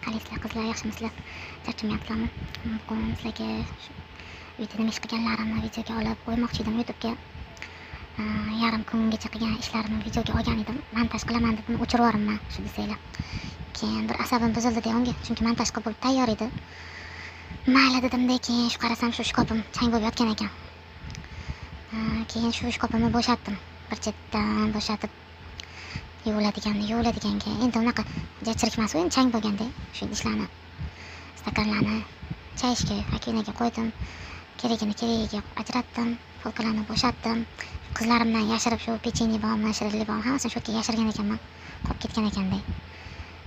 Qalaysizlar qizlar, yaxshimisizlar? Charchamayapsizlarmi? Bugun sizlarga uyda nima ish qilganlarimni videoga olib qo'ymoqchi edim. YouTube'ga yarim kungacha qilgan ishlarimni videoga olgan edim. Montaj qilaman deb uni o'chirib yuboribman, shu desanglar. Keyin bir asabim buzildi unga, chunki montaj qilib bo'lib tayyor edi. Mayli dedimda, keyin shu qarasam shu shkopim chang bo'lib yotgan ekan. Keyin shu shkopimni bo'shatdim. Bir chetdan bo'shatib yuviladiganga endi unaqa chirikmas endi chang bo'lganda shu idishlarni stakanlarni chayishga rakvinaga qo'ydim, keragiga ajratdim, polkalarni bo'shatdim. Qizlarimdan yashirib shu pechenye bomni, shirinli bom hammasini shu yerga yashirgan ekanman, qolib ketgan ekanda.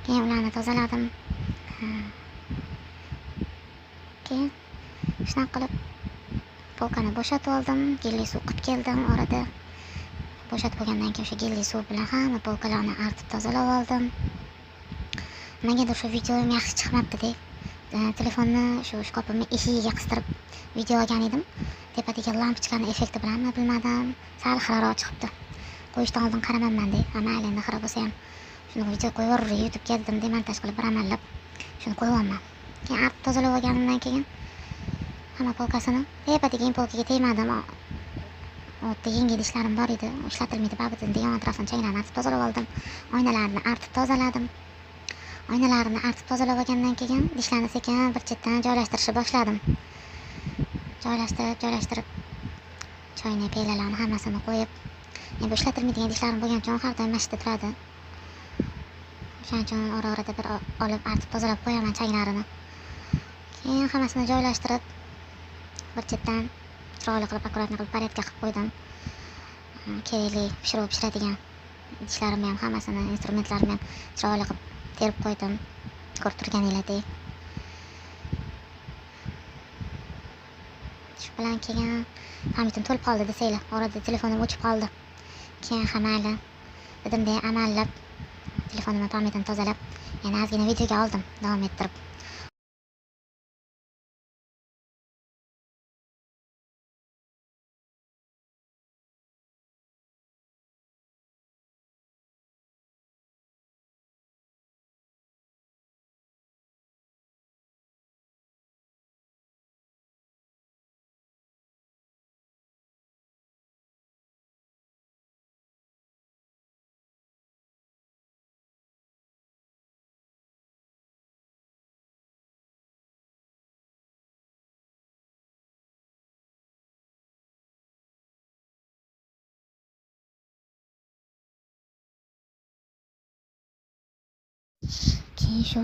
Keyin ularni tozaladim. Keyin shunaqa qilib polkani bo'shatib oldim, gilli suv qilib keldim orada. Bo'shatib bo'lgandan keyin o'sha gilli suv bilan hamma polkalarni artib tozalab oldim. Nimagadir shu videom yaxshi chiqmabdi-da. Telefonni shu shkopimni eshigiga qistirib video olgan edim. Tepadagi lampochkaning effekti bilanmi bilmadim, sal xiraroq chiqibdi. Qo'yishdan oldin qaramayman-da, mayli endi xira bo'lsa ham shuni video qo'yib yuboray YouTube'ga dedim, montaj qilib bir amallab shuni qo'yib olman. Keyin artib tozalab olganimdan keyin hamma polkasini tepadagi polkaga tegmadim. O'tda yengil ishlarim bor edi, ishlatilmaydi babitini yon atrofini changlarni artib tozalab oldim. Oynalarni artib tozaladim. Oynalarni artib tozalab olgandan keyin idishlarni sekin bir chetdan joylashtirishni boshladim. Joylashtirib choyni, pelalarni hammasini qo'yib, endi ishlatilmaydigan idishlarim bo'lgan uchun har doim mashitda turadi. O'shaning uchun ora-orada bir olib artib tozalab qo'yaman changlarini. Keyin hammasini joylashtirib bir chetdan chiroyli qilib akkuratni qilib porядка qilib qo'ydim. Kerakli pishiradigan idishlarimni ham hammasini, instrumentlarimni ham chiroyli qilib terib qo'ydim. Ko'rib turganinglardek. Shu bilan keyin pamitim to'lib qoldi desanglar, orada telefonim o'chib qoldi. Keyin mayli dedimda amallab telefonimni pamitini tozalab, yana ozgina videoga oldim, davom ettirib. Keyin shu